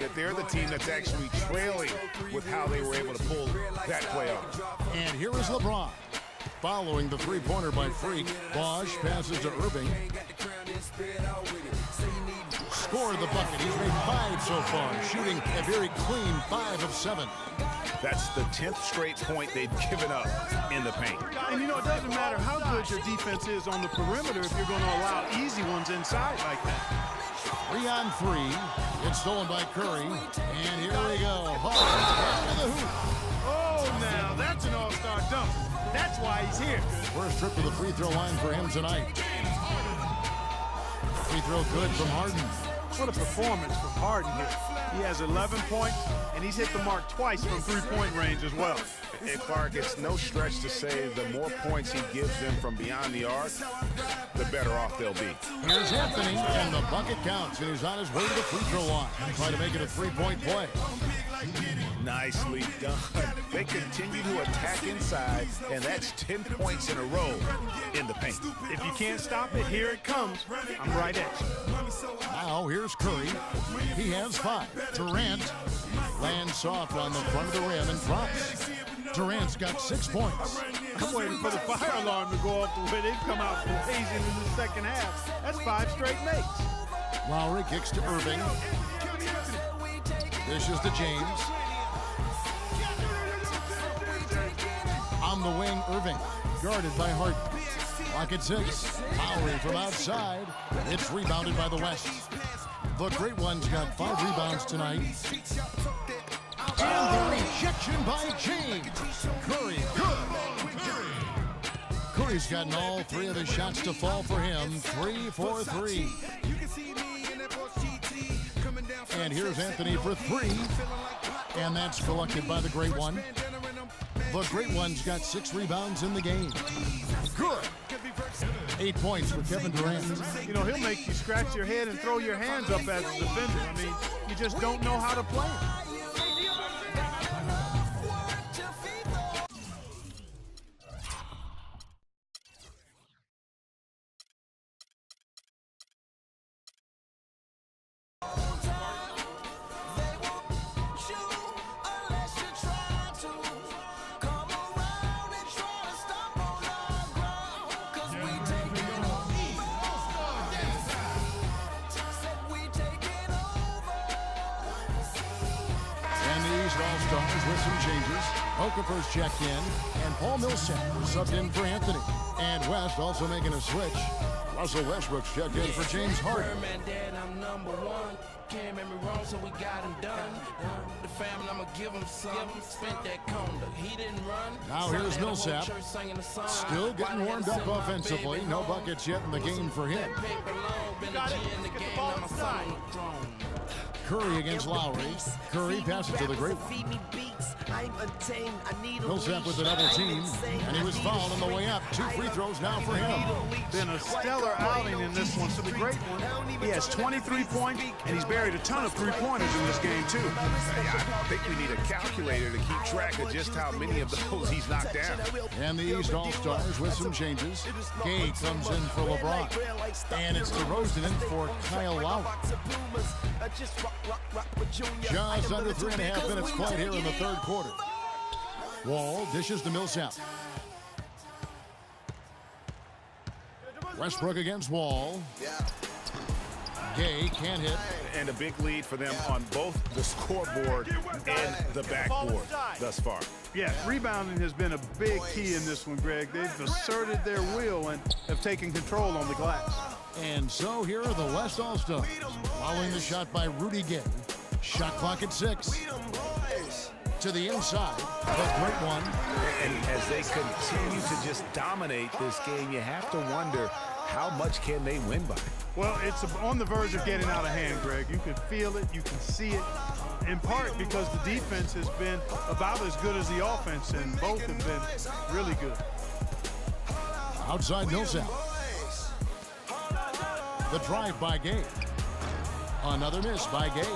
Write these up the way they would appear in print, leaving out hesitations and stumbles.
that they're the team that's actually trailing with how they were able to pull that play off. And here is LeBron. Following the three-pointer by Freak, Bosch passes to Irving. Scored the bucket. He's made 5 so far, shooting a very clean 5 of 7. That's the 10th straight point they've given up in the paint. And you know, it doesn't matter how good your defense is on the perimeter if you're going to allow easy ones inside like that. 3 on 3. It's stolen by Curry. And here we go. Hall into the hoop. Oh, now that's an all-star dunk. That's why he's here. First trip to the free throw line for him tonight. Free throw good from Harden. What a performance from Harden here. He has 11 points, and he's hit the mark twice from three-point range as well. And Clark, it's no stretch to say the more points he gives them from beyond the arc, the better off they'll be. Here's Anthony, and the bucket counts, and he's on his way to the free throw line. Trying to make it a three-point play. Nicely done. They continue to attack inside, and that's 10 points in a row in the paint. If you can't stop it, here it comes. I'm right at you. Now here's Curry. He has 5. Durant lands soft on the front of the rim and drops. Durant's got 6 points. I'm waiting for the fire alarm to go off the way they've come out blazing in the second half. That's 5 straight makes. Lowry kicks to Irving. Dishes to James. On the wing, Irving, guarded by Harden. Clock at 6. Lowry from outside. It's rebounded by the West. The Great Ones got 5 rebounds tonight. And the rejection by James. Curry, good. Curry's gotten all 3 of his shots to fall for him. 3 for 3. And here's Anthony for 3. And that's collected by the Great One. The Great One's got 6 rebounds in the game. Good. 8 points for Kevin Durant. You know, he'll make you scratch your head and throw your hands up as a defender. I mean, you just don't know how to play him. All-Stars with some changes. Okafor's checked in, and Paul Millsap is subbed in for Anthony. And West also making a switch. Russell Westbrook's checked in for James Harden. Can't make me wrong, so we got him done. The family, I'ma give him some. Spent that conda. He didn't run. Now here's Millsap. Still getting warmed up offensively. No buckets yet in the game for him. Curry against Lowry. Curry passes to the Great One. Millsap with the double team, and he was fouled on the way up. 2 free throws now for him. Been a stellar outing in this one for the Great One. He has 23 points, and he's buried a ton of three-pointers in this game, too. I think we need a calculator to keep track of just how many of those he's knocked down. And the East All-Stars with some changes. Gay comes in for LeBron. And it's DeRozan in for Kyle Lowry. Just under 3.5 minutes played here in the third quarter. Wall dishes to Millsap. Westbrook against Wall. Gay can't hit. And a big lead for them on both the scoreboard and the backboard thus far. Yeah, rebounding has been a big key in this one, Greg. They've asserted their will and have taken control on the glass. And so here are the West All-Stars. Following the shot by Rudy Gay. Shot clock at 6. To the inside, the Great One. And as they continue to just dominate this game, you have to wonder how much can they win by? Well, it's on the verge of getting out of hand, Greg. You can feel it, you can see it, in part because the defense has been about as good as the offense, and both have been really good. Outside Millsap. The drive by Gay. Another miss by Gay.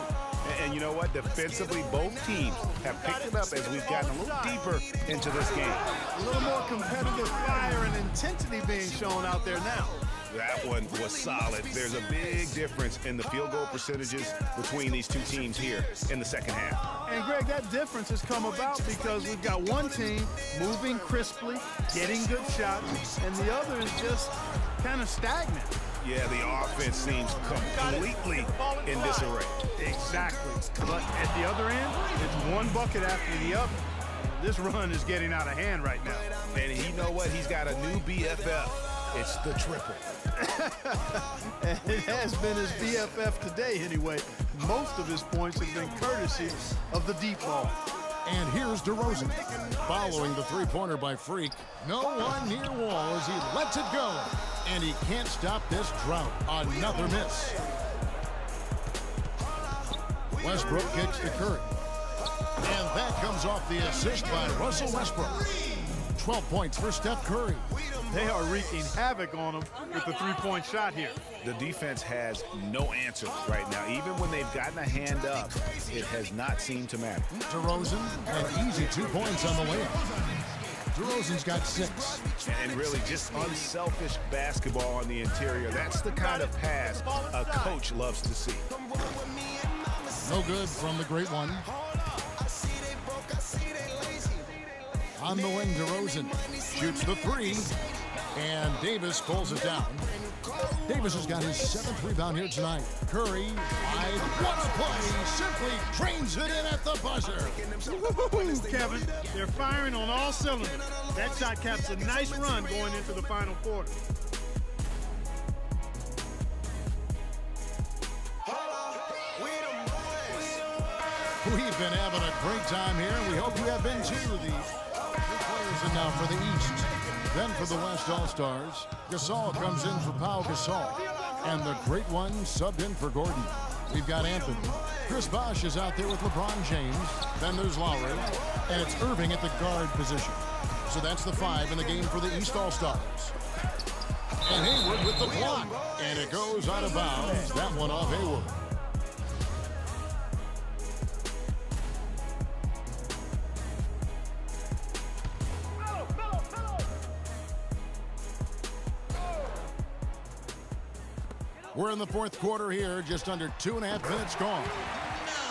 And you know what? Defensively, both teams have picked it up as we've gotten a little deeper into this game. A little more competitive fire and intensity being shown out there now. That one was solid. There's a big difference in the field goal percentages between these two teams here in the second half. And Greg, that difference has come about because we've got one team moving crisply, getting good shots, and the other is just kind of stagnant. Yeah, the offense seems completely in disarray. Exactly. But at the other end, it's one bucket after the other. This run is getting out of hand right now. And you know what? He's got a new BFF. It's the triple. And it has been his BFF today anyway. Most of his points have been courtesy of the deep ball. And here's DeRozan. Following the three-pointer by Freak. No one near Wall as he lets it go. And he can't stop this drought. Another miss. Westbrook kicks to Curry. And that comes off the assist by Russell Westbrook. 12 points for Steph Curry. They are wreaking havoc on him with the three-point shot here. The defense has no answer right now. Even when they've gotten a hand up, it has not seemed to matter. DeRozan, an easy 2 points on the layup. DeRozan's got 6. And really just unselfish basketball on the interior. That's the kind of pass a coach loves to see. No good from the great one. On the wing, DeRozan shoots the three, and Davis pulls it down. Davis has got his 7th rebound here tonight. Curry, wide, what a play, simply drains it in at the buzzer. Woo-hoo-hoo, Kevin, they're firing on all cylinders. That shot caps a nice run going into the final quarter. We've been having a great time here, and we hope you have been too. The two players are now for the East. Then for the West All-Stars, Gasol comes in for Pau Gasol. And the great one subbed in for Gordon. We've got Anthony. Chris Bosh is out there with LeBron James. Then there's Lowry. And it's Irving at the guard position. So that's the 5 in the game for the East All-Stars. And Hayward with the block. And it goes out of bounds. That one off Hayward. We're in the 4th quarter here, just under 2.5 minutes gone.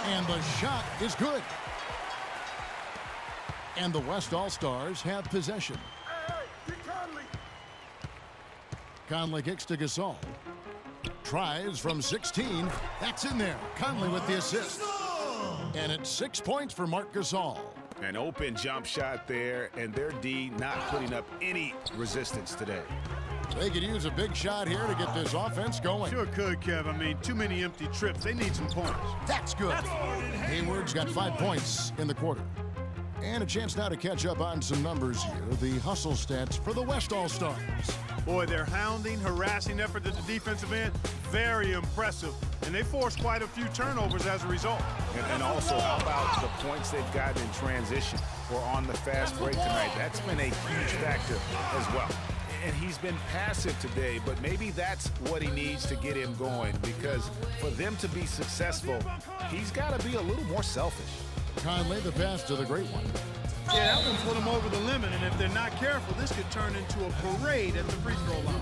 And the shot is good. And the West All-Stars have possession. Conley kicks to Gasol. Tries from 16. That's in there. Conley with the assist. And it's 6 points for Marc Gasol. An open jump shot there, and their D not putting up any resistance today. They could use a big shot here to get this offense going. Sure could, Kev. I mean, too many empty trips. They need some points. That's good. Hayward's got 5 points in the quarter. And a chance now to catch up on some numbers here. The hustle stats for the West All-Stars. Boy, their hounding, harassing effort at the defensive end, very impressive. And they forced quite a few turnovers as a result. And also, how about the points they've gotten in transition or on the fast break tonight? That's been a huge factor as well. And he's been passive today, but maybe that's what he needs to get him going, because for them to be successful, he's got to be a little more selfish. Conley, the pass to the great one. Yeah, that one put them over the limit, and if they're not careful, this could turn into a parade at the free throw line.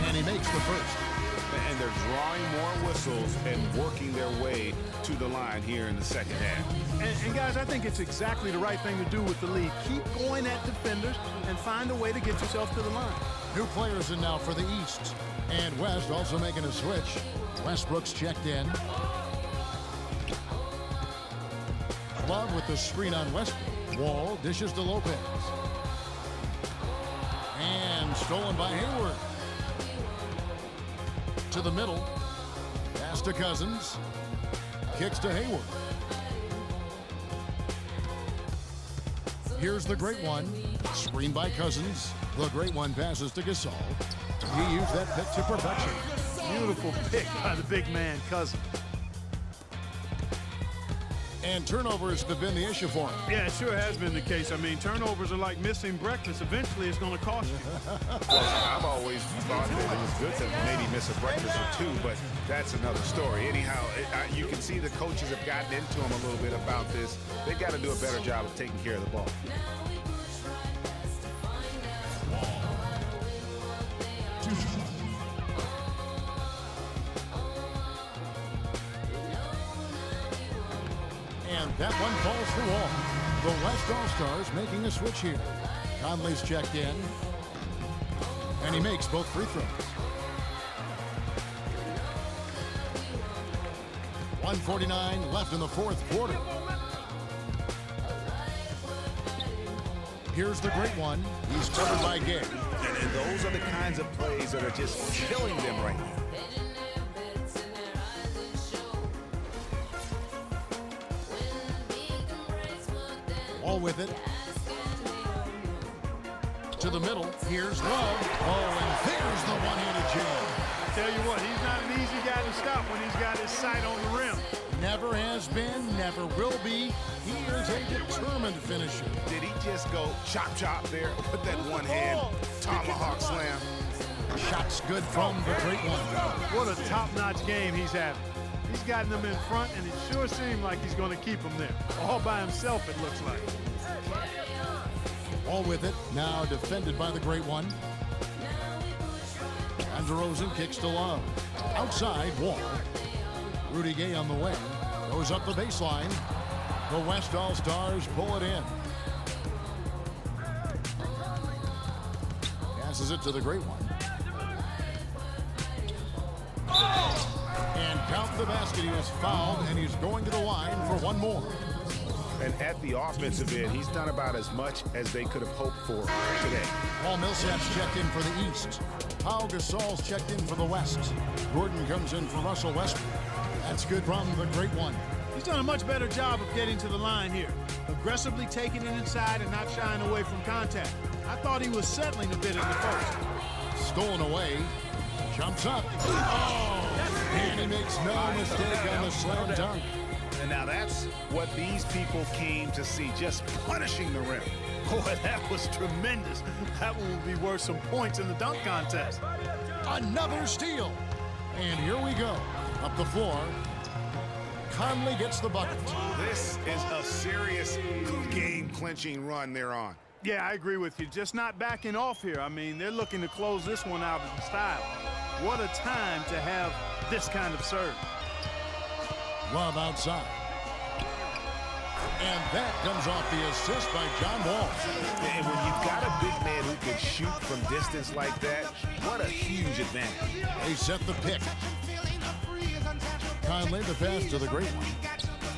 And he makes the first. And they're drawing more whistles and working their way to the line here in the second half. And guys, I think it's exactly the right thing to do with the lead. Keep going at defenders and find a way to get yourself to the line. New players in now for the East. And West also making a switch. Westbrook's checked in. Love with the screen on Westbrook. Wall dishes to Lopez. And stolen by Hayward. To the middle. Pass to Cousins. Kicks to Hayward. Here's the great one. Screen by Cousins. The great one passes to Gasol. He used that pick to perfection. Beautiful pick by the big man, Cousins. And turnovers have been the issue for him. Yeah, it sure has been the case. I mean, turnovers are like missing breakfast. Eventually, it's going to cost you. Well, I've always thought that it was good to maybe miss a breakfast or two, but that's another story. Anyhow, you can see the coaches have gotten into him a little bit about this. They've got to do a better job of taking care of the ball. That one falls for Wall. The West All-Stars making a switch here. Conley's checked in. And he makes both free throws. 1:49 left in the fourth quarter. Here's the great one. He's covered by Gay. And those are the kinds of plays that are just killing them right now. All with it. To the middle. Here's Love. Oh, and there's the one-handed jam. Tell you what, he's not an easy guy to stop when he's got his sight on the rim. Never has been, never will be. He is a determined finisher. Did he just go chop chop there with that one hand tomahawk slam? Shots good from the great one. What a top-notch game he's having. He's gotten them in front, and it sure seemed like he's going to keep them there. All by himself, it looks like. All with it. Now defended by the great one. And DeRozan kicks to Love. Outside, Wall. Rudy Gay on the wing. Goes up the baseline. The West All-Stars pull it in. Passes it to the great one. And count the basket. He was fouled, and he's going to the line for one more. And at the offensive end, he's done about as much as they could have hoped for today. Paul Millsap's checked in for the East. Pau Gasol's checked in for the West. Gordon comes in for Russell Westbrook. That's good from the great one. He's done a much better job of getting to the line here. Aggressively taking it inside and not shying away from contact. I thought he was settling a bit in the first. Stolen away. Jumps up. Oh! And he makes no mistake on the slam dunk. And now that's what these people came to see, just punishing the rim. Boy, that was tremendous. That one will be worth some points in the dunk contest. Another steal. And here we go. Up the floor. Conley gets the bucket. This is a serious game-clinching run they're on. Yeah, I agree with you. Just not backing off here. I mean, they're looking to close this one out in style. What a time to have this kind of serve. Love outside. And that comes off the assist by John Wall. And when you've got a big man who can shoot from distance like that, what a huge advantage. They set the pick. Conley the pass to the great one.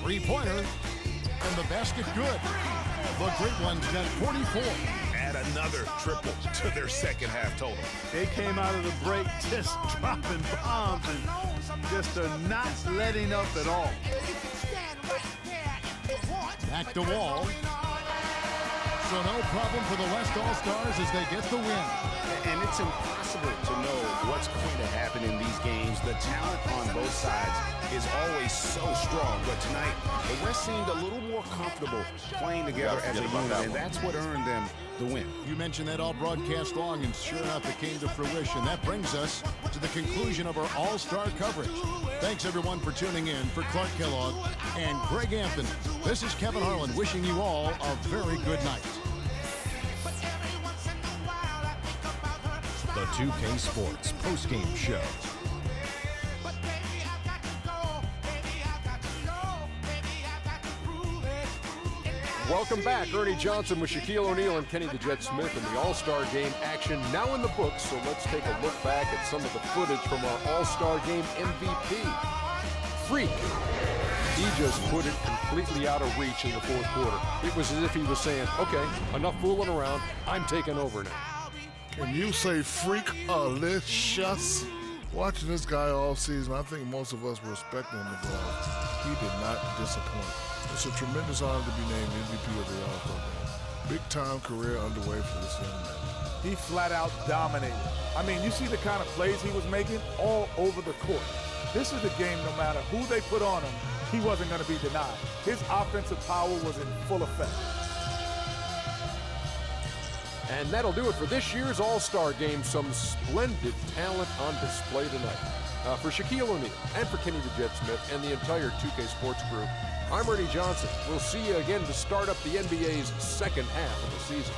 Three-pointer. And the basket good. The great one's got 44. Add another triple to their second half total. They came out of the break just dropping bombs and just not letting up at all. Back to Wall. So no problem for the West All-Stars as they get the win. And it's impossible to know what's going to happen in these games. The talent on both sides is always so strong. But tonight, the West seemed a little more comfortable playing together as a unit, and that's what earned them the win. You mentioned that all broadcast long, and sure enough, it came to fruition. That brings us to the conclusion of our All-Star coverage. Thanks, everyone, for tuning in. For Clark Kellogg and Greg Anthony, this is Kevin Harlan wishing you all a very good night. The 2K Sports postgame show. Welcome back. Ernie Johnson with Shaquille O'Neal and Kenny the Jet Smith in the All-Star Game action now in the books. So let's take a look back at some of the footage from our All-Star Game MVP. Freak. He just put it completely out of reach in the fourth quarter. It was as if he was saying, okay, enough fooling around. I'm taking over now. When you say freak-alicious, watching this guy all season, I think most of us were expecting him to go out. He did not disappoint. It's a tremendous honor to be named MVP of the All-Star Game. Big-time career underway for this young man. He flat out dominated. I mean, you see the kind of plays he was making all over the court. This is the game, no matter who they put on him, he wasn't going to be denied. His offensive power was in full effect. And that'll do it for this year's All-Star Game. Some splendid talent on display tonight. For Shaquille O'Neal and for Kenny the Jet Smith and the entire 2K Sports crew, I'm Ernie Johnson. We'll see you again to start up the NBA's second half of the season.